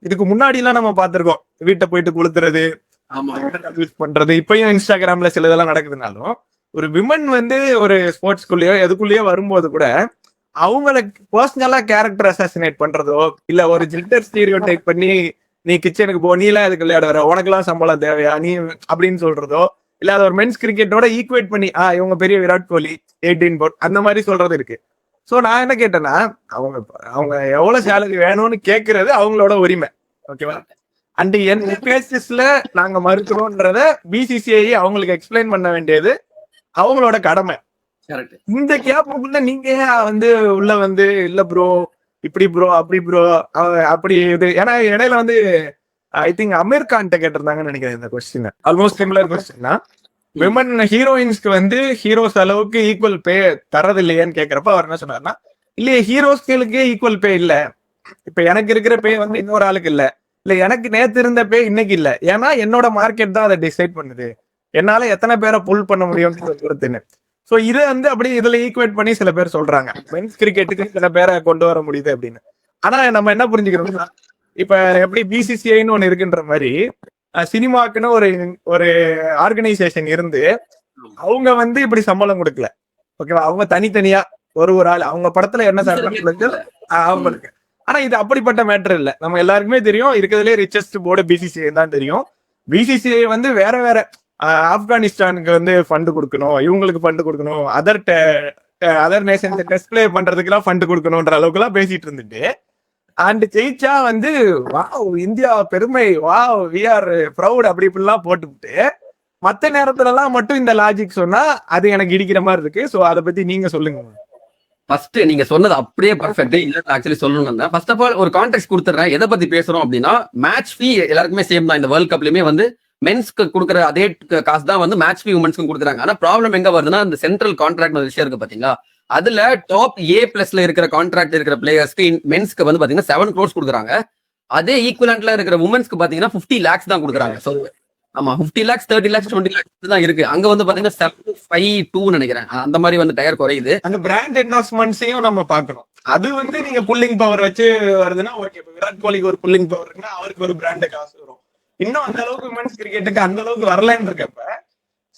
இதுக்கு முன்னாடி எல்லாம் நம்ம பார்த்திருக்கோம், வீட்டை போயிட்டு கொளுத்துறது பண்றது, இப்பயும் இன்ஸ்டாகிராம்ல சில இதெல்லாம் நடக்குதுனாலும் ஒரு விமன் வந்து ஒரு ஸ்போர்ட்ஸ்குள்ளேயோ எதுக்குள்ளேயோ வரும்போது கூட அவங்களுக்கு பர்சனலா கேரக்டர் அசாசினேட் பண்றதோ இல்ல ஒரு ஜெண்டர் ஸ்டீரியோ டைப் பண்ணி நீ கிச்சனுக்கு போ, நீ எல்லாம் இதுக்கு விளையாட வர, உனக்கு எல்லாம் சம்பளம் தேவையா நீ அப்படின்னு சொல்றதோ இல்ல அதை ஒரு மென்ஸ் கிரிக்கெட்டோட ஈக்குவேட் பண்ணி இவங்க பெரிய விராட் கோலி 18 போட் அந்த மாதிரி சொல்றது இருக்கு. சோ நான் என்ன கேட்டேன்னா, அவங்க எவ்வளவு சேலரி வேணும்னு கேட்கறது அவங்களோட உரிமை, ஓகேவா? அண்ட் எந்த கேசஸ்ல நாங்க மறுக்கிறோம்ன்றத பிசிசிஐ அவங்களுக்கு எக்ஸ்பிளைன் பண்ண வேண்டியது அவங்களோட கடமை. இந்த கேப்புக்குள்ள நீங்க வந்து உள்ள வந்து இல்ல ப்ரோ இப்படி ப்ரோ அப்படி ப்ரோ அப்படி இது. ஏன்னா இடையில வந்து ஐ திங்க் அமீர் கான் கேட்டிருந்தாங்கன்னு நினைக்கிறேன் இந்த கொஸ்டின். ஆல்மோஸ்ட் சிமிலர் கொஸ்டின் தான். விமன் ஹீரோயின்ஸ்க்கு வந்து ஹீரோஸ் அளவுக்கு ஈக்குவல் பே தரது இல்லையான்னு கேட்கறப்ப அவர் என்ன சொன்னார்னா, இல்லையே ஹீரோஸ்களுக்கே ஈக்குவல் பே இல்ல. இப்ப எனக்கு இருக்கிற பே வந்து இன்னொரு ஆளுக்கு இல்ல, இல்ல எனக்கு நேத்து இருந்த பே இன்னைக்கு இல்ல. ஏன்னா என்னோட மார்க்கெட் தான் அதை டிசைட் பண்ணுது, என்னால எத்தனை பேரை புல் பண்ண முடியும்னு. சோ இதை வந்து அப்படி இதுல ஈக்குவேட் பண்ணி சில பேர் சொல்றாங்க மென்ஸ் கிரிக்கெட்டுக்கு சில பேரை கொண்டு வர முடியுது அப்படின்னு. ஆனா நம்ம என்ன புரிஞ்சுக்கிறோம்னா, இப்ப எப்படி பிசிசிஐன்னு ஒண்ணு இருக்குன்ற மாதிரி சினிமாக்குன்னு ஒரு ஆர்கனைசேஷன் இருந்து அவங்க வந்து இப்படி சம்பளம் கொடுக்கல, ஓகேவா? அவங்க தனித்தனியா ஒரு ஆள் அவங்க படத்துல என்ன சம்பளம் அவங்களுக்கு. ஆனா இது அப்படிப்பட்ட மேட்டர் இல்ல. நம்ம எல்லாருக்குமே தெரியும், இருக்கிறதுலே ரிச்சஸ்ட் போர்டு பிசிசிஐ தான் தெரியும். பிசிசிஐ வந்து வேற ஆப்கானிஸ்தானுக்கு வந்து ஃபண்டு கொடுக்கணும், இவங்களுக்கு ஃபண்டு கொடுக்கணும், அதர் நேஷன்ஸ் டெஸ்ட் பிளே பண்றதுக்கு எல்லாம் ஃபண்டு கொடுக்கணும்ன்ற அளவுக்கு எல்லாம் பேசிட்டு இருந்துட்டு அண்ட் ஜெயிச்சா வந்து வாவ் இந்தியா பெருமை, வாவ் வி ஆர் ப்ரௌட் அப்படி இப்படிலாம் போட்டுவிட்டு மத்த நேரத்துல எல்லாம் மட்டும் இந்த லாஜிக் சொன்னா அது எனக்கு இடிக்கிற மாதிரி இருக்கு. சோ அதை பத்தி நீங்க சொல்லுங்க. ஃபர்ஸ்ட் நீங்க சொன்னது அப்படியே பர்ஃபெக்ட். ஆக்சுவலி சொல்லணும் தான். ஃபர்ஸ்ட் ஆஃப் ஆல் ஒரு கான்டெக்ட் கொடுத்துறேன். எதை பத்தி பேசுறோம் அப்படின்னா, மேட்ச் ஃபீ எல்லாருக்குமே சேம் தான். இந்த வேர்ல்ட் கப்லயுமே வந்து மென்ஸ்க்கு கொடுக்குற அதே காசு தான் வந்து மேட்ச் ஃபீ உமன்ஸ்க்கு கொடுக்குறாங்க. ஆனா ப்ராப்ளம் எங்க வருதுன்னா, இந்த சென்ட்ரல் கான்ட்ராக்ட் விஷயம் இருக்கு பாத்தீங்களா, அதுல டாப் A+ இருக்கிற கான்ட்ராக்ட் இருக்கிற பிளேயர்ஸ்க்கு மென்ஸ்க்கு வந்து பாத்தீங்கன்னா 7 crores கொடுக்குறாங்க. அதே ஈக்குவலன்ட்ல இருக்கிற உமன்ஸ்க்கு பாத்தீங்கன்னா 50 lakhs தான் கொடுக்குறாங்க. ஸோ ஆமா 50 lakhs 30 lakhs 20 lakhs தான் இருக்கு. அங்க வந்து பாத்தீங்கன்னா 752 நினைக்கிறேன். அந்த மாதிரி வந்து டயர் குறையுது. அந்த பிராண்ட் என்டார்ஸ்மெண்ட்ஸையும் நம்ம பாக்கணும். அது வந்து நீங்க புல்லிங் பவர் வச்சு வருதுன்னா ஓகே. விராட் கோலிக்கு ஒரு புல்லிங் பவர் இருக்குன்னா அவருக்கு ஒரு பிராண்ட் காசு வரும். இன்னும் அந்த அளவுக்கு விமன்ஸ் கிரிக்கெட்டுக்கு அந்த அளவுக்கு வரலன்னு இருக்கப்ப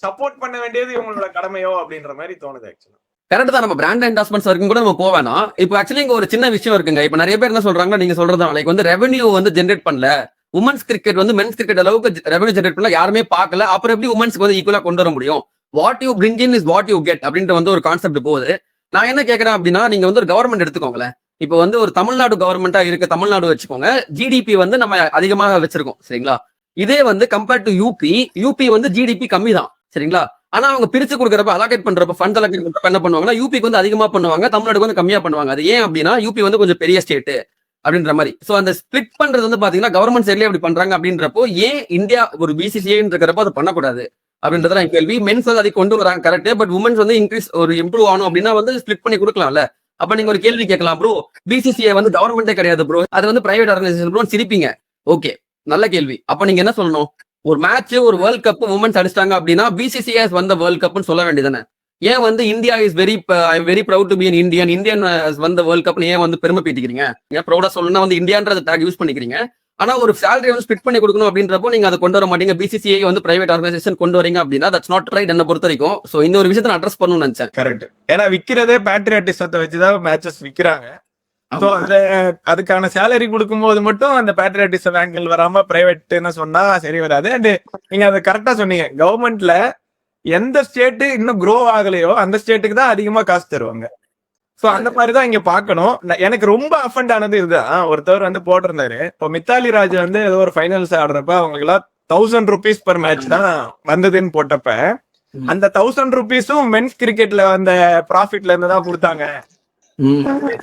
சப்போர்ட் பண்ண வேண்டியது இவங்களோட கடமையோ அப்படின்ற மாதிரி தோணுது. ஆக்சுவலா கரெக்ட் தான். நம்ம பிராண்ட் என்டார்ஸ்மெண்ட்ஸ் வரைக்கும் கூட நம்ம போவேனா. இப்போ ஆக்சுவலி இங்க ஒரு சின்ன விஷயம் இருக்குங்க. இப்போ நிறைய பேர் என்ன சொல்றாங்கன்னா, நீங்க சொல்றதா லைக் வந்து ரெவென்யூ வந்து ஜென்ரேட் பண்ணல, உமன்ஸ் கிரிக்கெட் வந்து மென்ஸ் கிரிக்கெட் அளவுக்கு ரெவன்யூ ஜெனரேட் பண்ணல யாருமே பார்க்கல. அப்புறம் எப்படி உமன்ஸ்க்கு வந்து ஈக்குவலா கொண்டு வர முடியும்? What you bring in is what you get அப்படின்ற வந்து ஒரு கான்செப்ட் போகுது. நான் என்ன கேட்கறேன் அப்படின்னா, நீங்க வந்து ஒரு கவர்மெண்ட் எடுத்துக்கோங்களேன். இப்போ வந்து ஒரு தமிழ்நாடு கவர்மெண்டா இருக்க தமிழ்நாடு வச்சுக்கோங்க. ஜிடிபி வந்து நம்ம அதிகமாக வச்சிருக்கோம் சரிங்களா. இதே வந்து கம்பேர்ட் டு யூபி வந்து ஜிடிபி கம்மி தான் சரிங்களா. ஆனா அவங்க பிரிச்சு கொடுக்குறப்ப அலோகேட் பண்றப்ப ஃபண்ட் அலோகேட் பண்றப்ப என்ன பண்ணுவாங்கன்னா, யூபிக்கு வந்து அதிகமா பண்ணுவாங்க, தமிழ்நாடுக்கு வந்து கம்மியா பண்ணுவாங்க. அது ஏன் அப்படின்னா யூபி வந்து கொஞ்சம் பெரிய ஸ்டேட் அப்படின்ற மாதிரி. சோ அந்த ஸ்பிளிட் பண்றது வந்து பாத்தீங்கன்னா கவர்மெண்ட் சைட்லயே அப்படி பண்றாங்க அப்படின்றப்போ ஏன் இந்தியா ஒரு பிசிசிஐ இருக்கிறப்போ அதை பண்ணக்கூடாது அப்படின்றத நான் கேள்வி. மென்ஸ் வந்து அதை கொண்டு வராங்க கரெக்ட், பட் உமன்ஸ் வந்து இன்க்ரீஸ் ஒரு இம்ப்ரூவ் ஆகணும் அப்படின்னா வந்து ஸ்பிளிட் பண்ணி கொடுக்கலாம்ல. அப்ப நீங்க ஒரு கேள்வி கேட்கலாம், ப்ரோ பிசிசிஐ வந்து கவர்மெண்டே கிடையாது ப்ரோ, அது வந்து பிரைவேட் ஆர்கனைசேஷன் ப்ரோ சிரிப்பீங்க. ஓகே நல்ல கேள்வி. அப்ப நீங்க என்ன சொல்லணும்? ஒரு மேட்ச் ஒரு வேர்ல்ட் கப் உமன்ஸ் அடிச்சிட்டாங்க அப்படின்னா பிசிசிஐ வந்த வேர்ல்ட் கப்னு சொல்ல வேண்டியதானே. ஏன் வந்து India is very proud to be an Indian வந்த வேர்ல்ட் கப்னு ஏன் வந்து பெருமை பீட்டிக்கிறீங்க? ஏன் ப்ரௌடா சொல்லணும்னா வந்து இந்தியான்ற டேக் யூஸ் பண்ணிக்கிறீங்க. ஆனா ஒரு சேலரி வந்து ஸ்பிட் பண்ணி கொடுக்கணும் அப்படின்றப்போ நீங்க அதை கொண்டு வர மாட்டீங்க. பிசிசிஐ வந்து பிரைவேட் ஆர்கனைசேஷன் கொண்டு வரீங்க அப்படின்னா தட்ஸ் நாட் ரைட் என்ன பொறுத்த வரைக்கும். சோ இந்த ஒரு விஷயத்தை நான் அட்ரஸ் பண்ணணும்னு நினைச்சேன். கரெக்ட். ஏன்னா விக்கிறதே பேட்ரியாட்டிசத்தை வச்சுதான் மேட்சஸ் விக்கிறாங்க. சோ அதுக்கான சேலரி கொடுக்கும்போது மட்டும் அந்த பேட்ரியாட்டிசம் ஆங்கிள் வராம பிரைவேட்னு சொன்னா சரி வராது. அண்ட் நீங்க அதை கரெக்டா சொன்னீங்க. கவர்மெண்ட்ல எந்த ஸ்டேட் இன்னும் க்ரோ ஆகலையோ அந்த ஸ்டேட்டுக்கு தான் அதிகமா காசு தருவாங்க. சோ அந்த மாதிரிதான் இங்க பாக்கணும். எனக்கு ரொம்ப அஃபண்ட் ஆனது இதுதான். ஒருத்தவர் வந்து போட்டிருந்தாரு, இப்போ மித்தாலி ராஜ் வந்து ஏதோ ஒரு ஃபைனல்ஸ் ஆடுறப்ப அவங்களுக்கு எல்லாம் 1000 rupees per மேட்ச் தான் வந்ததுன்னு போட்டப்ப அந்த 1000 rupeesம் மென்ஸ் கிரிக்கெட்ல அந்த ப்ராஃபிட்ல இருந்து தான் கொடுத்தாங்க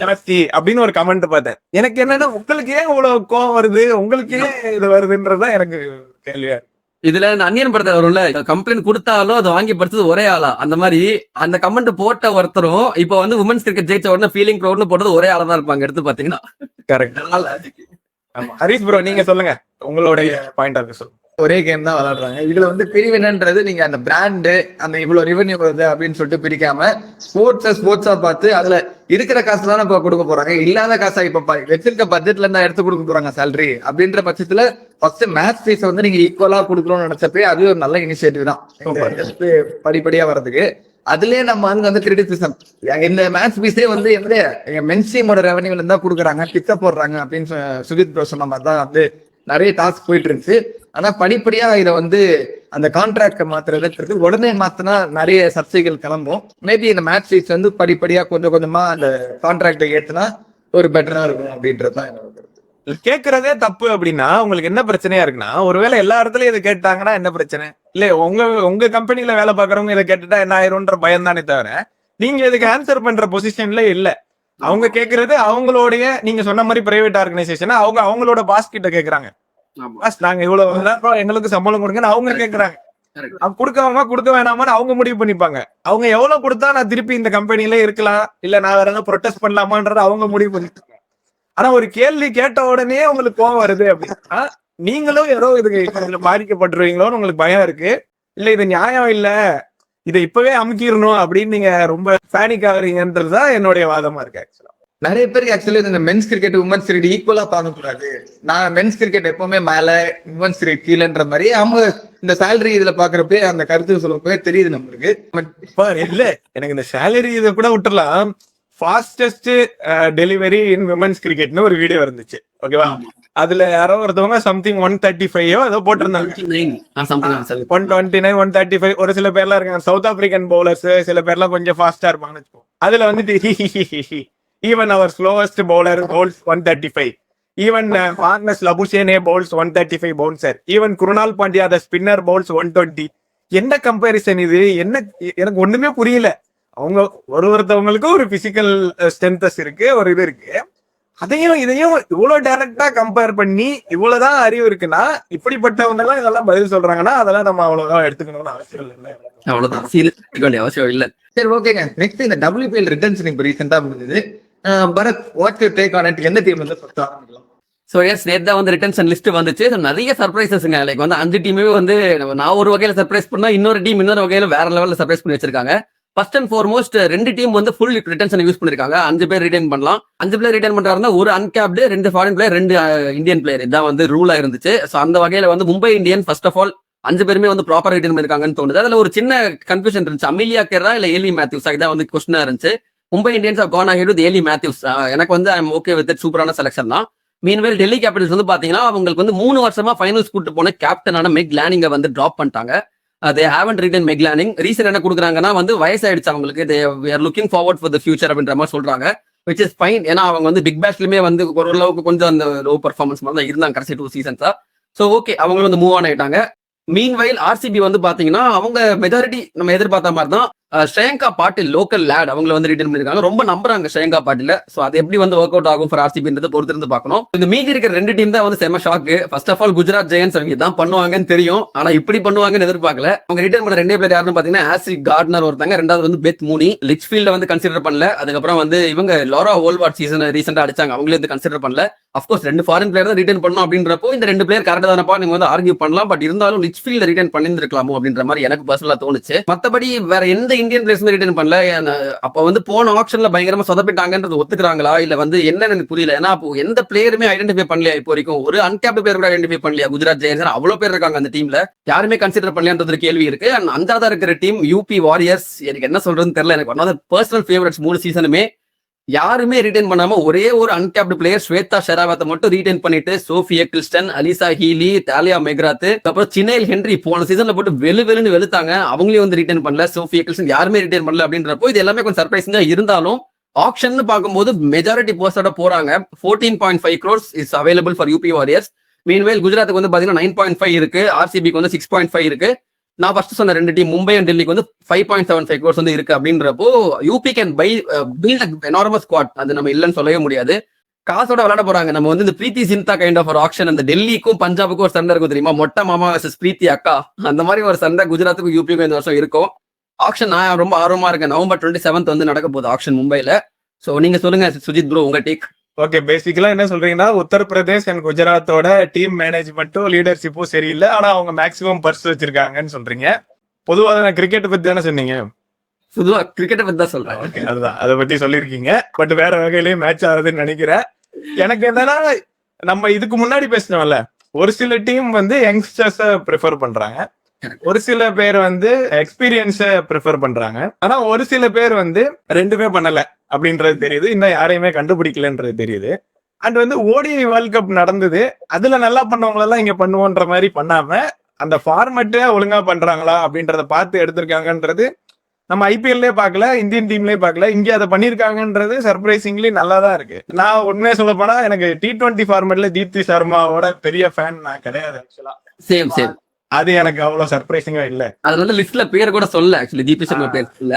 ஜாஸ்தி அப்படின்னு ஒரு கமெண்ட் பார்த்தேன். எனக்கு என்னன்னா, உங்களுக்கு ஏன் இவ்வளவு கோவம் வருது, உங்களுக்கு ஏன் இது வருதுன்றதுதான் எனக்கு கேள்வியா. இதுல இந்த அந்நியன் படத்தை வரும்ல, கம்ப்ளைண்ட் கொடுத்தாலும் அதை வாங்கி படிச்சது ஒரே ஆளா. அந்த மாதிரி அந்த கமெண்ட் போட்ட ஒருத்தரும் இப்ப வந்து உமன்ஸ் கிரிக்கெட் ஜெயிச்ச உடனே ஃபீலிங் ப்ரௌட்னு போட்டது ஒரே ஆளா தான் இருப்பாங்க எடுத்து பாத்தீங்கன்னா. கரெக்ட். ஹரிஷ் ப்ரோ நீங்க சொல்லுங்க, உங்களுடைய பாயிண்ட் ஆஃப் சொல்லுங்க. ஒரே கேம் தான் விளையாடுறாங்க. இதுல வந்து பிரிவினன்றது நீங்க அந்த பிராண்டு அந்த இவ்வளவு ரெவன்யூ வருது அப்படின்னு சொல்லிட்டு பிரிக்காம ஸ்போர்ட்ஸா பார்த்து அதுல இருக்கிற காசு தானே இப்ப கொடுக்க போறாங்க. இல்லாத காசா இப்ப வச்சிருக்க பட்ஜெட்ல இருந்தா எடுத்து கொடுக்க போறாங்க சேலரி அப்படின்ற பட்சத்துல ஃபர்ஸ்ட் மேட்ச் ஃபீஸ் வந்து நீங்க ஈக்குவலா கொடுக்கணும்னு நினைச்சப்பே அது ஒரு நல்ல இனிஷியேட்டிவ் தான் படிப்படியா வர்றதுக்கு. அதுலயே நம்ம வந்து கிரிட்டிசிசம் இந்த மேட்ச் ஃபீஸே வந்து எங்க மென்ஸ் டீமோட ரெவன்யூல இருந்தா கொடுக்குறாங்க, பிச்சை போடுறாங்க அப்படின்னு சுஜித் ப்ரோ சொன்ன மாதிரி தான் வந்து நிறைய டாஸ்க் போயிட்டு இருந்துச்சு. ஆனா படிப்படியா இதை வந்து அந்த கான்ட்ராக்ட் மாத்துறது உடனே மாத்தினா நிறைய சர்ச்சைகள் கிளம்பும். மேபி இந்த மேட்ச் ஃபீஸ் வந்து படிப்படியா கொஞ்சம் கொஞ்சமா அந்த கான்ட்ராக்டை ஏத்துனா ஒரு பெட்டரா இருக்கும் அப்படின்றதுதான் என்னோட கருத்து. கேட்கறதே தப்பு அப்படின்னா உங்களுக்கு என்ன பிரச்சனையா இருக்குன்னா, ஒருவேளை எல்லா இடத்துலயும் இதை கேட்டாங்கன்னா என்ன பிரச்சனை இல்ல, உங்க கம்பெனில வேலை பாக்குறவங்க இதை கேட்டுட்டா என்ன ஆயிரும்ன்ற பயம் தானே தவிர நீங்க இதுக்கு ஆன்சர் பண்ற பொசிஷன்ல இல்ல. அவங்க கேட்கறது அவங்களுடைய, நீங்க சொன்ன மாதிரி பிரைவேட் ஆர்கனைசேஷன் அவங்களோட பாஸ் கிட்ட கேக்குறாங்க, நாங்க இவ்வளவு எங்களுக்கு சம்பளம் கொடுங்கன்னு அவங்க கேக்குறாங்க. கொடுக்கவாமா கொடுக்க வேணாமான்னு அவங்க முடிவு பண்ணிப்பாங்க. அவங்க எவ்வளவு கொடுத்தா நான் திருப்பி இந்த கம்பெனில இருக்கலாம் இல்ல நான் வேற ஏதாவது ப்ரொடெஸ்ட் பண்ணலாமான்றத அவங்க முடிவு பண்ணிட்டு. ஆனா ஒரு கேள்வி கேட்ட உடனே உங்களுக்கு கோவம் வருது அப்படின்னா நீங்களும் ஏதோ இதுக்கு பாதிக்கப்பட்டுருவீங்களோன்னு உங்களுக்கு பயம் இருக்கு. இல்ல இது நியாயம் இல்ல, இதை இப்பவே அமுக்கிடணும் அப்படின்னு நீங்க ரொம்ப பேனிக் ஆகுறீங்கன்றதுதான் என்னுடைய வாதமா இருக்கு. ஆக்சுவலா நிறைய பேருக்கு ஆக்சுவலி இந்த மென்ஸ் கிரிக்கெட் உமன்ஸ் கிரிக்கெட் ஈக்குவலா பார்க்கக்கூடாது, நான் மென்ஸ் கிரிக்கெட் எப்பவுமே மேல உமன்ஸ் கிரிக்கெட் கீழன்ற மாதிரி அவங்க இந்த சேலரி இதுல பாக்குறப்ப அந்த கருத்து சொல்லப்போ தெரியுது நம்மளுக்கு. இல்ல எனக்கு இந்த சேலரி இதை கூட விட்டுறலாம். ஃபாஸ்டஸ்ட் டெலிவரி இன் விமன்ஸ் கிரிக்கெட்னு ஒரு வீடியோ இருந்துச்சு ஓகேவா. அதுல யாரோ ஒருத்தவங்க சம்திங் 135 ஏதோ போட்டிருந்தாங்க, 129 135. ஒரு சில பேர்லாம் இருக்காங்க சவுத் ஆப்பிரிக்கன் பவுலர்ஸ், சில பேர்லாம் கொஞ்சம் ஃபாஸ்டா இருப்பாங்கன்னு வச்சுக்கோ. அதுல வந்துட்டு ஈவன் அவர் slowest bowler bowls 135, even Marnus லபுஷேனே bowls 135 bouncer, even Krunal Pandya the spinner bowls 120. என்ன கம்பேரிசன் இது? என்ன எனக்கு ஒண்ணுமே புரியல. அவங்க ஒருத்தவங்களுக்கு ஒரு பிசிக்கல் ஸ்ட்ரென்த்தஸ் இருக்கு, ஒரு இது இருக்கு. அதையும் இதையும் இவ்வளவு டைரக்டா கம்பேர் பண்ணி இவ்வளவுதான் அறிவு இருக்குன்னா இப்படிப்பட்டவங்க எல்லாம் இதெல்லாம் பதில் சொல்றாங்கன்னா அதெல்லாம் நம்ம அவ்வளவுதான் எடுத்துக்கணும்னு அவசியம் இல்லை. அவ்வளவுதான் அவசியம் இல்ல. சரி ஓகேங்க. நெக்ஸ்ட் இந்த WPL ரிட்டர்ன்ஸ் இப்போ ரீசெண்டா முடிஞ்சது. Bharat what you take on it? எந்த டீம் வந்து ஃபர்ஸ்ட் ஆரம்பிக்கலாம்? சோ எஸ் நேத்து வந்து ரிட்டன்ஷன் லிஸ்ட் வந்துச்சு. நிறைய சர்ப்ரைசஸ்ங்க. லைக் வந்து 5 டீமே வந்து நான் ஒரு வகையில சர்ப்ரைஸ் பண்ணா இன்னொரு டீம் இன்னொரு வகையில வேற லெவல்ல சர்ப்ரைஸ் பண்ணி வச்சிருக்காங்க. ஃபர்ஸ்ட் அண்ட் ஃபார்மோஸ்ட் 2 டீம் வந்து ஃபுல் ரிட்டன்ஷன் யூஸ் பண்ணிருக்காங்க. 5 பேர் ரிட்டைன் பண்ணலாம். 5 பேர் ரிட்டைன் பண்றாருன்னா ஒரு uncapped, 2 foreign player, 2 Indian player. இதான் வந்து ரூலா இருந்துச்சு. சோ அந்த வகையில வந்து Mumbai Indian first of all 5 பேருமே வந்து ப்ராப்பர் ரிட்டைன் பண்ணிருக்காங்கன்னு தோணுது. அதுல ஒரு சின்ன கன்ஃபியூஷன் இருந்துச்சு, அமிலியா கேரா இல்ல ஏலி மேத்யூஸ், இதான் வந்து கொஸ்டினா இருந்துச்சு. Mumbai Indians gone ahead with Hayley Matthews. எனக்கு வந்து ஐ எம் ஓகே வித் சூப்பரான செலக்ஷன் தான். மீன்வேல் டெல்லி கேபிட்டல்ஸ் வந்து பாத்தீங்கன்னா அவங்களுக்கு வந்து 3 வருஷமா ஃபைனல்ஸ் கூட்டு போன கேப்டனான மெக் லானிங்க வந்து டிராப் பண்ணிட்டாங்க. They haven't retained Meg Lanning. Reason என்ன கொடுக்குறாங்கன்னா வந்து வயசாயிடுச்சு அவங்களுக்கு. They are looking forward for the future அப்படின்ற மாதிரி சொல்றாங்க. Which is fine. ஏன்னா அவங்க வந்து பிக் பேஷ்லயுமே வந்து ஓரளவுக்கு கொஞ்சம் அந்த லோ பர்ஃபார்மன்ஸ் மாதிரி தான் இருந்தாங்க கடைசி 2 சீசன்ஸா. ஸோ ஓகே, அவங்க வந்து மூவ் ஆன் ஆயிட்டாங்க. மீன்வைல் ஆர்சிபி வந்து பாத்தீங்கன்னா அவங்க மெஜாரிட்டி நம்ம எதிர்பார்த்த மாதிரி தான் ஸ்ரேங்கா பாட்டில் லோக்கல் லேட் அவங்களை வந்து ரிட்டர்ன் பண்ணிருக்காங்க. ரொம்ப நம்புறாங்க ஸ்ரேங்கா பாட்டில. சோ அது எப்படி வந்து ஒர்க் அவுட் ஆகும் ஃபார் ஆர்சிபின்றத பொறுத்திருந்து பார்க்கணும். இந்த மீதி இருக்கிற 2 டீம் தான் வந்து செம shock. First of all Gujarat Giants அவங்க தான் பண்ணுவாங்கன்னு தெரியும், ஆனா இப்படி பண்ணுவாங்கன்னு எதிர்பார்க்கல. அவங்க ரிட்டர்ன் பண்ண 2 பிளேயர் யாருன்னு பாத்தீங்கன்னா ஆசி கார்ட்னர் ஒருத்தங்க, ரெண்டாவது வந்து பெத் மூனி. லிச்ஃபீல்ட வந்து கன்சிடர் பண்ணல. அதுக்கப்புறம் வந்து இவங்க லாரா ஓல்வார்ட் சீசன் ரீசெண்டா அடிச்சாங்க, அவங்களே வந்து கன்சிடர் பண்ணல. அஃப்கோர்ஸ் 2 ஃபாரின் பிளேயர் தான் ரிட்டர்ன் பண்ணணும் அப்படின்றப்போ இந்த 2 பிளேயர் கரெக்டா தானப்பா நீங்க வந்து ஆர்கியூ பண்ணலாம். பட் இருந்தாலும் லிச்ஃபீல்ட ரிட்டர்ன் பண்ணிருக்கலாமோ அப்படின்ற மாதிரி எனக்கு பர்சனலா தோணுச்சு. மத்தபடி வேற எந்த இந்தியன் பிளேயர்ஸ் ரிட்டர்ன் பண்ணல. அப்ப வந்து போன ஆப்ஷன்ல பயங்கரமா சொதப்பிட்டாங்கன்றது ஒத்துக்கிறாங்களா இல்ல வந்து என்னன்னு எனக்கு புரியல. ஏன்னா அப்போ எந்த பிளேயருமே ஐடென்டிஃபை பண்ணலையா இப்போ வரைக்கும்? ஒரு அன்கேப்டு பிளேயர் கூட ஐடென்டிஃபை பண்ணலையா? குஜராத் ஜெயன்ஸ் அவ்வளவு பேர் இருக்காங்க அந்த டீம்ல, யாருமே கன்சிடர் பண்ணலையான்றது கேள்வி இருக்கு. அஞ்சாவதா இருக்கிற டீம் யூபி வாரியர்ஸ். எனக்கு என்ன சொல்றதுன்னு தெரியல. எனக்கு one of the personal favourites 3 சீசனுமே. யாருமே ரிட்டைன் பண்ணாம ஒரே ஒரு அன்கேப்டு பிளேயர் ஸ்வேதா ஷெராவத்தை மட்டும் ரிட்டைன் பண்ணிட்டு Sophia Kristen, Alyssa Healy, Tahlia McGrath, அப்புறம் சினேல் ஹென்ரி போன சீசன்ல போட்டு வெளுன்னு வெளுத்தாங்க, அவங்களையும் வந்து ரிட்டைன் பண்ணல. சோஃபியா கிறிஸ்டன் யாருமே ரிட்டைன் பண்ணல அப்படின்றப்போ இது எல்லாமே கொஞ்சம் சர்ப்ரைசிங்கா இருந்தாலும் ஆக்ஷன் பார்க்கும்போது மெஜாரிட்டி போஸ்டோட போறாங்க. 14.5 crores is available for UP Warriorz. Meanwhile குஜராத்துக்கு வந்து பாத்தீங்கன்னா 9.5 இருக்கு, ஆர்சிபிக்கு வந்து 6.5 இருக்கு. நான் ஃபர்ஸ்ட் சொன்ன 2 டீம் மும்பை அண்ட் டெல்லிக்கு வந்து 5.75 crores வந்து இருக்கு. அப்படின்றப்போ UP can buy build enormous squad. அது நம்ம இல்லைன்னு சொல்லவே முடியாது. காசோட விளையாட போறாங்க. நம்ம வந்து இந்த பிரீத்தி சிந்தா கைண்ட் ஆஃப் ஒரு ஆக்ஷன், அந்த டெல்லிக்கும் பஞ்சாபுக்கும் ஒரு சண்டை இருக்கும் தெரியுமா, மொட்டை மாமா வர்சஸ் பிரீத்தி அக்கா, அந்த மாதிரி ஒரு சண்டை குஜராத்துக்கும் யூபிக்கும் இந்த வருஷம் இருக்கும். ஆக்ஷன் நான் ரொம்ப ஆர்வமா இருக்கேன். நவம்பர் 27 வந்து நடக்க போகுது ஆக்ஷன் மும்பைல. சோ நீங்க சொல்லுங்க சுஜித் ப்ரோ, உங்க டேக். ஓகே, பேசிக்கலா என்ன சொல்றீங்கன்னா உத்தரப்பிரதேஷ் அண்ட் குஜராத்தோட டீம் மேனேஜ்மெண்ட்டும் லீடர்ஷிப்பும் சரியில்லை, ஆனா அவங்க மேக்ஸிமம் பர்ஸ் வச்சிருக்காங்கன்னு சொல்றீங்க. பொதுவாக நான் கிரிக்கெட் பத்தி தானே சொன்னீங்க? பொதுவா கிரிக்கெட்டை பத்தி தான் சொல்றேன். ஓகே, அதுதான் அதை பத்தி சொல்லியிருக்கீங்க. பட் வேற வகையிலயும் மேட்ச் ஆகுதுன்னு நினைக்கிறேன். எனக்கு என்னன்னா, நம்ம இதுக்கு முன்னாடி பேசினோம்ல, ஒரு சில டீம் வந்து யங்ஸ்டர்ஸ ப்ரிஃபர் பண்றாங்க, ஒரு சில பேர் வந்து எக்ஸ்பீரியன்ஸ ப்ரிஃபர் பண்றாங்க, ஆனா ஒரு சில பேர் வந்து 2மே பண்ணல அப்படின்றது தெரியுது, இன்னும் யாரையுமே கண்டுபிடிக்கலன்றது தெரியுது. அண்ட் வந்து ஓடிஐ வேர்ல்ட் கப் நடந்தது, அதுல நல்லா பண்ணவங்களெல்லாம் இங்க பண்ணுவோன்ற மாதிரி பண்ணாம அந்த ஃபார்மேட்டே ஒழுங்கா பண்றாங்களா அப்படின்றத பார்த்து எடுத்திருக்காங்கன்றது நம்ம ஐபிஎல்லே பார்க்கல, இந்தியன் டீம்லயே பார்க்கல. இங்க அதை பண்ணிருக்காங்கன்றது சர்ப்ரைசிங்லி நல்லா தான் இருக்கு. நான் உண்மையா சொல்ல போனா எனக்கு T20 ஃபார்மேட்ல தீப்தி சர்மாவோட பெரிய ஃபேன் நான் கிடையாது ஆக்சுவலா. Same same. அது எனக்கு அவ்வளவு சர்ப்ரைசிங்கா இல்ல. அது வந்து லிஸ்ட்ல பேர் கூட சொல்ல ஆக்சுவலி தீப்தி சர்மா பேர் இல்ல.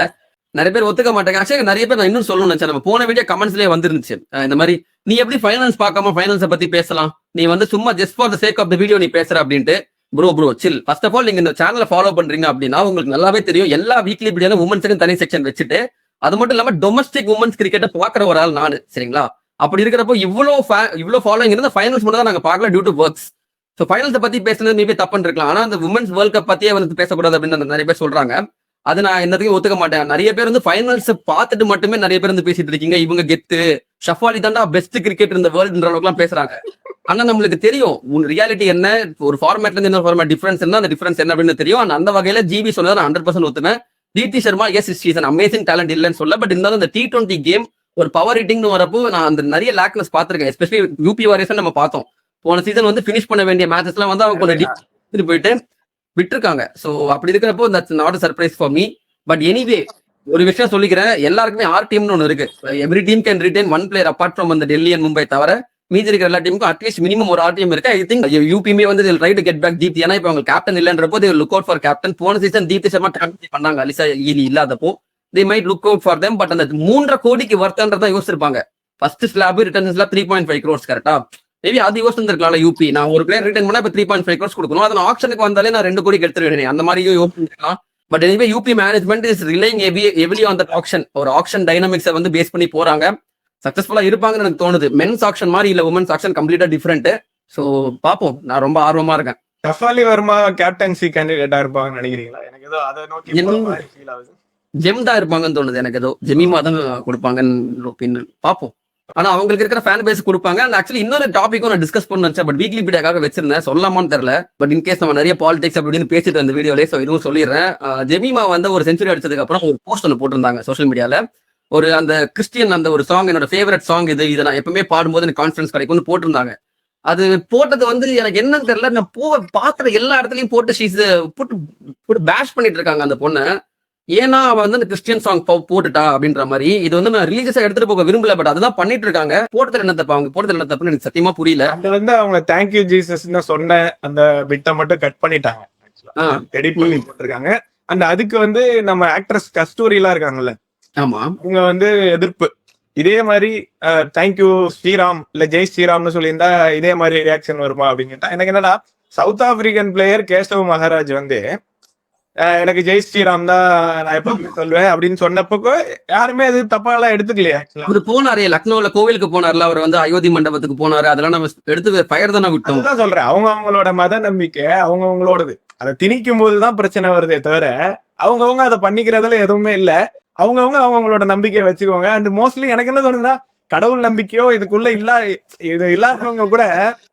நிறைய பேர் ஒத்துக்க மாட்டாங்க. ஆக்சுவலி நிறைய பேர் நான் இன்னும் சொல்லணும்னு நினைச்சேன். நம்ம போன வீடியோ கமெண்ட்ஸ்லயே வந்துருந்துச்சு இந்த மாதிரி, நீ எப்படி ஃபைனல்ஸ் பார்க்காம ஃபைனல்ஸை பத்தி பேசலாம், நீ வந்து சும்மா just for the sake of the video நீ பேசுற அப்படின்ட்டு. Bro chill. First of all நீங்க இந்த சேனலை ஃபாலோ பண்றீங்க அப்படின்னா உங்களுக்கு நல்லாவே தெரியும், எல்லா வீக்லி வீடியோல உமன்ஸுக்கு தனி செக்ஷன் வச்சுட்டு, அது மட்டும் இல்லாம டொமஸ்டிக் உமன்ஸ் கிரிக்கெட்டை பாக்குற ஒரு ஆள் நானு, சரிங்களா? அப்படி இருக்கிறப்போ இவ்வளவு ஃபாலோயிங் இருந்தா ஃபைனல்ஸ் மட்டும் தான் நாங்க பார்க்கல டியூ டு ஒர்க்ஸ். ஸோ ஃபைனல்ஸை பத்தி பேசுறது மேபி தப்புன்னு இருக்கலாம், ஆனா அந்த உமன்ஸ் வேர்ல்ட் கப் பத்தியே வந்து பேசக்கூடாது அப்படின்னு நிறைய பேர் சொல்றாங்க. அது நான் என்னத்தையும் ஒத்துக்க மாட்டேன். நிறைய பேர் வந்து ஃபைனல்ஸ் பார்த்துட்டு மட்டுமே நிறைய பேர் வந்து பேசிட்டு இருக்கீங்க, இவங்க கெத்து ஷஃபாலி தாண்டா பெஸ்ட் கிரிக்கெட் இந்த வேர்ல்டுன்ற அளவுக்கு எல்லாம் பேசுறாங்க. ஆனா நம்மளுக்கு தெரியும் ரியாலிட்டி என்ன, ஒரு ஃபார்மேட்ல இருந்து இன்னொரு ஃபார்மேட் டிஃபரன்ஸ் என்ன, அந்த டிஃபரன்ஸ் என்ன அப்படின்னு தெரியும். அந்த வகையில ஜிபி சொன்னதை நான் 100% ஒத்துனேன். Deepti Sharma as is an amazing talent இல்லைன்னு சொல்ல, பட் இருந்தாலும் இந்த T20 கேம் ஒரு பவர் ஹிட்டிங்னு வரப்போ நான் அந்த நிறைய லேக்னஸ் பார்த்திருக்கேன். எஸ்பெஷலி யூபி வாரியர்ஸ் நம்ம பார்த்தோம் போன சீசன் வந்து பினிஷ் பண்ண வேண்டிய மேட்சஸ் எல்லாம் வந்து அவங்க கொஞ்சம் போயிட்டு விட்டுருக்காங்க. ஸோ அப்படி இருக்கிறப்போ that's not surprise for me. But anyway ஒரு விஷயம் சொல்லிக்கிறேன், எல்லாருக்குமே ஆர் டீம்னு ஒன்று இருக்கு. Every team can retain 1 player apart from அந்த டெல்லி அண்ட் மும்பை தவிர மீதி இருக்கிற எல்லா டீமுக்கும் அட்லீஸ்ட் மினிமம் ஒரு ஆர் டீம் இருக்கு. ஐ திங்க் யூபியுமே வந்து try to get back Deepti. ஏன்னா இப்போ அவங்க கேப்டன் இல்லைன்றப்போ they look out for captain. போன சீசன் தீப்தி சர்மா கேப்டன் பண்ணாங்க, அலிசா ஈலி இல்லாதப்போ தே might look out for them. But அந்த 3.5 கோடிக்கு வர்த்தன்றதா யோசிச்சிருப்பாங்க. First slab return slab 3.5 crores கரெக்டா? மேபி அது யோசிச்சிருக்கலாம் யூபி. நான் ஒரு பிளேயர் ரிட்டர்ன் பண்ணா இப்போ 3.5 crores கொடுக்கணும், அதை ஆப்ஷனுக்கு வந்தாலே நான் 2 கோடிக்கு எடுத்துருவேன், அந்த மாதிரி யோசிச்சிருக்கலாம். But anyway UP management is relying heavily on that auction. ஒரு ஆக்ஷன் டைனமிக்ஸை வந்து பேஸ் பண்ணி போறாங்க, சக்சஸ்ஃபுல்லா இருப்பாங்கன்னு எனக்கு தோணுது. மென்ஸ் ஆக்ஷன் மாதிரி இல்ல, உமன்ஸ் ஆக்ஷன் கம்ப்ளீட்டா டிஃபரெண்ட். சோ பாப்போம், நான் ரொம்ப ஆர்வமா இருக்கேன். ஷஃபாலி வர்மா கேப்டன்சி கேண்டிடேட்டா இருப்பாங்கன்னு நினைக்கிறீங்களா? எனக்கு ஏதோ அதை நோக்கி ஃபீல் ஆகுது. ஜெம் தான் இருப்பாங்கன்னு தோணுது எனக்கு. ஏதோ ஜெமிமா தான் கொடுப்பாங்கன்னு ஒப்பீனியன். பாப்போம். ஆனா அவங்களுக்கு இருக்கிற ஃபேன் பேஸ் கொடுப்பாங்க. அண்ட் ஆக்சுவலி இன்னொரு டாபிக்கும் நான் டிஸ்கஸ் பண்ண நினைச்சேன், பட் வீக்லி வீடியோக்காக வச்சிருந்தேன், சொல்லாமான்னு தெரியல. பட் இன்கேஸ் நம்ம நிறைய பாலிடிக்ஸ் அப்படின்னு பேசிட்டு அந்த வீடியோலே, ஸோ இதுவும் சொல்லிடுறேன். ஜெமிமா வந்து ஒரு செஞ்சுரி அடிச்சதுக்கு அப்புறம் ஒரு போஸ்ட் ஒன்று போட்டிருந்தாங்க சோஷியல் மீடியால. ஒரு அந்த கிறிஸ்டியன் அந்த ஒரு சாங் என்னோட ஃபேவரட் சாங் இதை நான் எப்பவுமே பாடும்போது எனக்கு கான்ஃபிடன்ஸ் கிடைக்கும்னு போட்டிருந்தாங்க. அது போட்டது வந்து எனக்கு என்னன்னு தெரியல, நான் பாக்குற எல்லா இடத்துலயும் போட்டு போட்டு பேஷ் பண்ணிட்டு இருக்காங்க அந்த பொண்ணை. ஏன்னா அவ வந்து அந்த கிறிஸ்டியன் சாங் போட்டுட்டா அப்படின்ற மாதிரி. இது வந்து நான் ரிலீஜியஸா எடுத்துட்டு போக விரும்பல, பட் அதுதான் பண்ணிட்டு இருக்காங்க. போட்டதுல என்ன தப்பு, அவங்க போட்டதுல என்ன தப்புன்னு எனக்கு சத்தியமா புரியல. அது வந்து அவங்க தேங்க்யூ ஜீசஸ் சொன்ன அந்த பிட்டை மட்டும் கட் பண்ணிட்டாங்க, எடிட் பண்ணி போட்டிருக்காங்க. அண்ட் அதுக்கு வந்து நம்ம ஆக்ட்ரஸ் கஸ்தூரி எல்லாம் இருக்காங்கல்ல, ஆமா, அவங்க வந்து எதிர்ப்பு. இதே மாதிரி தேங்க்யூ ஸ்ரீராம் இல்ல ஜெய் ஸ்ரீராம்னு சொல்லியிருந்தா இதே மாதிரி ரியாக்ஷன் வருமா அப்படின்னு கேட்டா, எனக்கு என்னன்னா south African player Keshav Maharaj வந்து எனக்கு ஜெய் ஸ்ரீராம் தான் நான் எப்பவுமே சொல்லுவேன் அப்படின்னு சொன்னப்போ யாருமே அது தப்பா எல்லாம் எடுத்துக்கலையா? அவர் போனாரு லக்னோல கோவிலுக்கு போனார்ல, அவர் வந்து அயோத்தி மண்டபத்துக்கு போனாரு, அதெல்லாம் நம்ம எடுத்து ஃபயர் தானே விட்டோம். தான் சொல்றேன், அவங்களோட மத நம்பிக்கை அவங்களோடது, அதை திணிக்கும் போதுதான் பிரச்சனை வருதே தவிர அவங்கவுங்க அதை பண்ணிக்கிறதுல எதுவுமே இல்ல. அவங்களோட நம்பிக்கையை வச்சுக்கோங்க. அண்ட் மோஸ்ட்லி எனக்கு என்ன தோணுதுன்னா, கடவுள் நம்பிக்கையோ இதுக்குள்ள இது இல்லாதவங்க கூட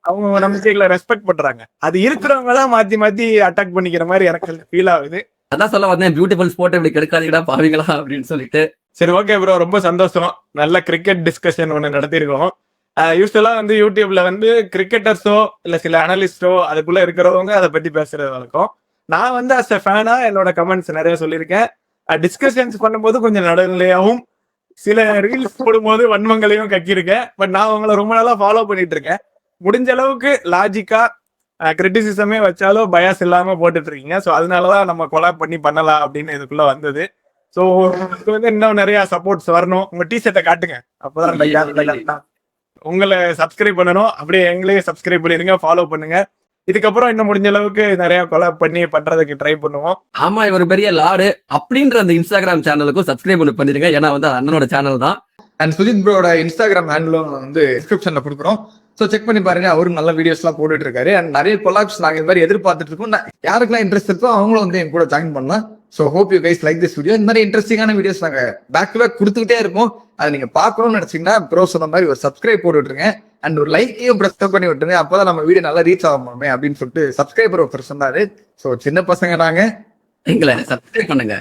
அவங்க நம்பிக்கைகளை ரெஸ்பெக்ட் பண்றாங்க. அது இருக்கிறவங்க தான் மாத்தி அட்டாக் பண்ணிக்கிற மாதிரி எனக்கு ஃபீல் ஆகுது. அதான் சொல்ல வந்தேன், பியூட்டிஃபுல் ஸ்போர்ட் இப்படி கெடுக்காதீங்கடா பாவீங்களா அப்படின்னு சொல்லிட்டு. சரி, ஓகே ப்ரோ, ரொம்ப சந்தோஷம். நல்ல கிரிக்கெட் டிஸ்கஷன் ஒன்று நடத்திருக்கோம். யூஸ்வலா வந்து யூடியூப்ல வந்து கிரிக்கெட்டர்ஸோ இல்ல சில அனலிஸ்டோ அதுக்குள்ள இருக்கிறவங்க அதை பத்தி பேசுறது வழக்கம். நான் வந்து அஸ் எ ஃபேனா என்னோட கமெண்ட்ஸ் நிறைய சொல்லியிருக்கேன். டிஸ்கஷன்ஸ் பண்ணும்போது கொஞ்சம் நடுநிலையாகவும் சில ரீல்ஸ் போடும்போது வன்மங்களையும் கக்கியிருக்கேன். பட் நான் உங்களை ரொம்ப நாளா ஃபாலோ பண்ணிட்டு இருக்கேன். முடிஞ்ச அளவுக்கு லாஜிக்கா கிரிட்டிசிசமே வச்சாலும் பயாஸ் இல்லாம போட்டுட்டு இருக்கீங்க. ஸோ அதனாலதான் நம்ம கொலாப் பண்ணலாம் அப்படின்னு இதுக்குள்ள வந்தது. ஸோ உங்களுக்கு வந்து இன்னும் நிறைய சப்போர்ட்ஸ் வரணும். உங்க டிஷர்ட்டை காட்டுங்க, அப்பதான் உங்களை சப்ஸ்கிரைப் பண்ணணும். அப்படியே எங்களையும் சப்ஸ்கிரைப் பண்ணிருங்க, ஃபாலோ பண்ணுங்க. இதுக்கப்புறம் இன்னும் முடிஞ்ச அளவுக்கு நிறைய கொலாப் பண்றதுக்கு ட்ரை பண்ணுவோம். ஆமா, இவர் பெரிய லாடு அப்படின்ற அந்த இன்ஸ்டாகிராம் சேனலுக்கும் சப்ஸ்கிரைப் பண்ணிருங்க. ஏன்னா வந்து அண்ணனோட சேனல் தான். அண்ட் சுஜித் ப்ரோட இன்ஸ்டாகிராம் ஹேண்டிலும் வந்து டிஸ்கிரிப்ஷன்ல கொடுக்குறோம். ஸோ செக் பண்ணி பாருங்க, அவரும் நல்ல வீடியோஸ் எல்லாம் போட்டுட்டு இருக்காரு. அண்ட் நிறைய கொலாப்ஸ் நாங்க இந்த மாதிரி எதிர்பார்த்துட்டு இருக்கோம். யாருக்கெல்லாம் இன்ட்ரெஸ்ட் இருக்கோ அவங்களும் வந்து என் கூட ஜாயின் பண்ணலாம். So hope you guys like this video. இந்த மாதிரி இன்ட்ரெஸ்டிங்கான வீடியோஸ் நாங்க பேக் டு பேக் கொடுத்துக்கிட்டே இருப்போம். அதை நீங்க பாக்கணும்னு நினைச்சீங்கன்னா ப்ரோ சொன்ன மாதிரி ஒரு சப்ஸ்கிரைப் போட்டு விட்டுருங்க. அண்ட் ஒரு லைக்கையும் ப்ரெஸ் பண்ணி விட்டுருங்க. அப்போதான் நம்ம வீடியோ நல்லா ரீச் ஆகுமே அப்படின்னு சொல்லிட்டு சப்ஸ்கிரைபர் ஒருத்தர் சொன்னாரு. ஸோ சின்ன பசங்க நாங்க, எங்களை சப்ஸ்கிரைப் பண்ணுங்க.